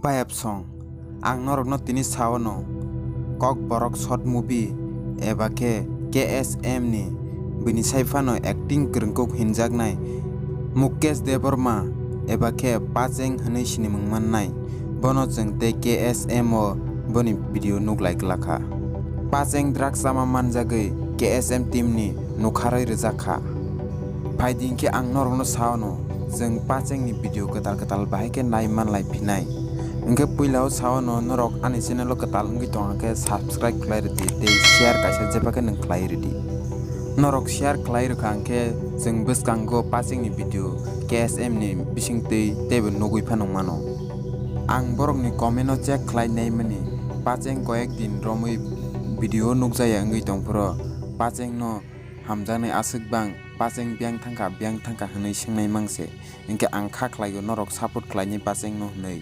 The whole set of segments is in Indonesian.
Bayap song ang norokno tini sawano kok borok short movie eba ke KSM ni bini saifano acting krengkok hinjaknai Mukesh Devarma eba ke Pacheng hinui sinimung mannai bono jeng te KSM o boni video nuklai glakha Pacheng drugs sama manjagoi KSM team ni nukharoi rwjakha Paiding ke ang norokno sawano jeng Pacheng ni video ketal bahai ke nai manlai pinai Engke puilao sawano norok ani channel o ketal ongoi tongake subscribe khlai redi tei share kaisa jepake nang khlai redi Norok share khlai rwkha angke jeng bwskango Pacheng ni video KSM ni bisingtwi teibo nugui phano mano Ang borok ni comment o check khlai naimani Pacheng koyek din romoi video nugjaya ongoi tongphoro Pacheng no hamjaknai aswk bang Pacheng byang thangka hinui swngnai mangse engke ang kha khlaigo norok support khlaini Pacheng no hinui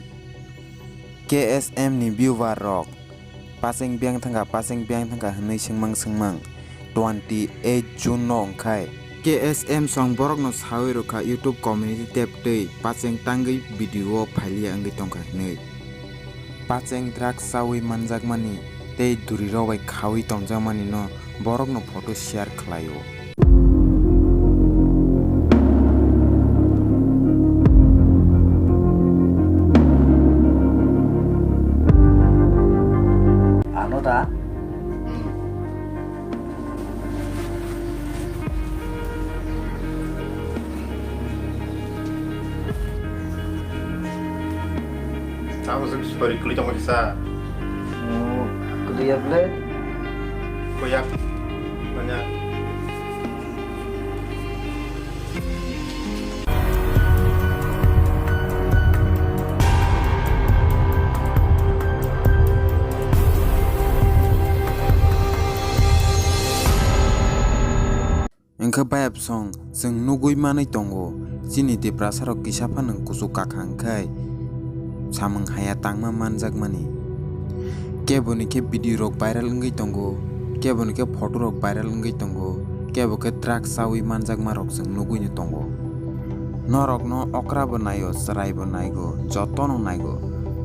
KSM ni viewer rok Pacheng byang thangka hinui sengmang 28 June no ongkhai KSM song borok no sawi rokha YouTube community tab tei Pacheng tangui video phailia ongoi tongkha hinui Pacheng drugs sawi manjakmani tei duri rok bai khawi tongjakmani no borok no photo share khlaio Ta Tahu sih sorry kulit cuma bisa kuliah bled koyak banyak Engke bayap song jeng nugui manui tongo chini deprasar rok kisapha nang kusuk kakhang khai samung haya tangma manjakmani keboni ke video rok viral ongoi tongo keboni ke photo rok viral ongoi tongo kebo ke drugs sawi manjakma rok jeng nugui ni tongo norok no okra bo nayo chrai bo naigo joto no naigo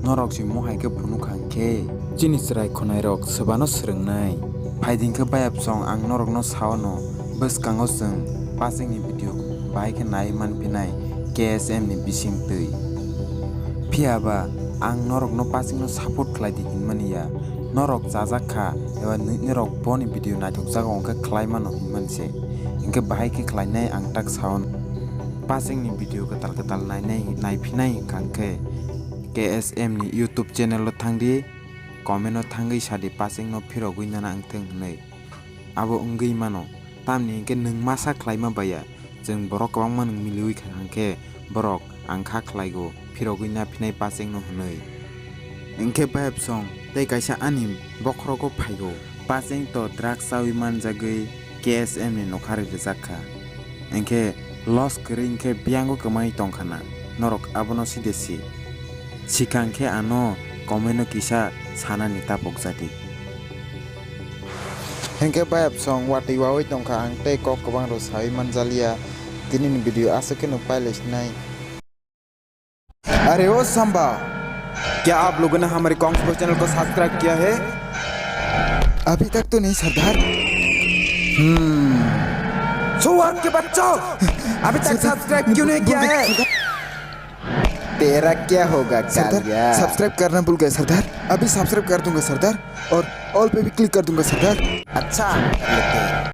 norok si mohai ke phunu khangkhe chini chrai khonai rok swbano srwngnai phaiding ke bayap song ang norok no sawano bwskango jeng Pacheng ni video bahai ke nai manpinai KSM ni bisingtwi phiaba ang norok no Pacheng no support khlai di hinmaniya norok jajakha eba norok boni video naithokjago ongkha khlai mano hinmanse engke bahai ke khlainai ang tak sawn Pacheng ni video ketal naiphinai kangkhe KSM ni YouTube channel o thangdi comment o thangui sadi Pacheng no phirogui nana angtheng hnei abo ongui mano tamni engke nung masa khlaima baya jeng borok kwbangma nung miliwi khangkhe borok angkha khlaigo phirogui na phinai Pacheng no hnei engke bayap song tei kaisa anim bokhrogo phaigo Pacheng to drugs sawi manjagui KSM ni nokhari rwjakha engke loss kwrwi engke byango kwmai tongkhana norok abono sidesi sikangkhe ano comment o kisa sanani tapogjati Hengke bayap song wati wawi tongkha ang tei kok kwbang ro sawi manjalia tini ni video asake no pailes nai अरे ओ संभा क्या आप लोगों ने हमारे कॉन्ग्स चैनल को सब्सक्राइब किया है अभी तक तो नहीं सरदार सुअर के बच्चों अभी तक सब्सक्राइब क्यों नहीं किया है तेरा क्या होगा कालिया सब्सक्राइब करना भूल गए सरदार अभी सब्सक्राइब कर दूंगा सरदार और ऑल पे भी क्लिक कर दूंगा सरदार अच्छा कर लेते हैं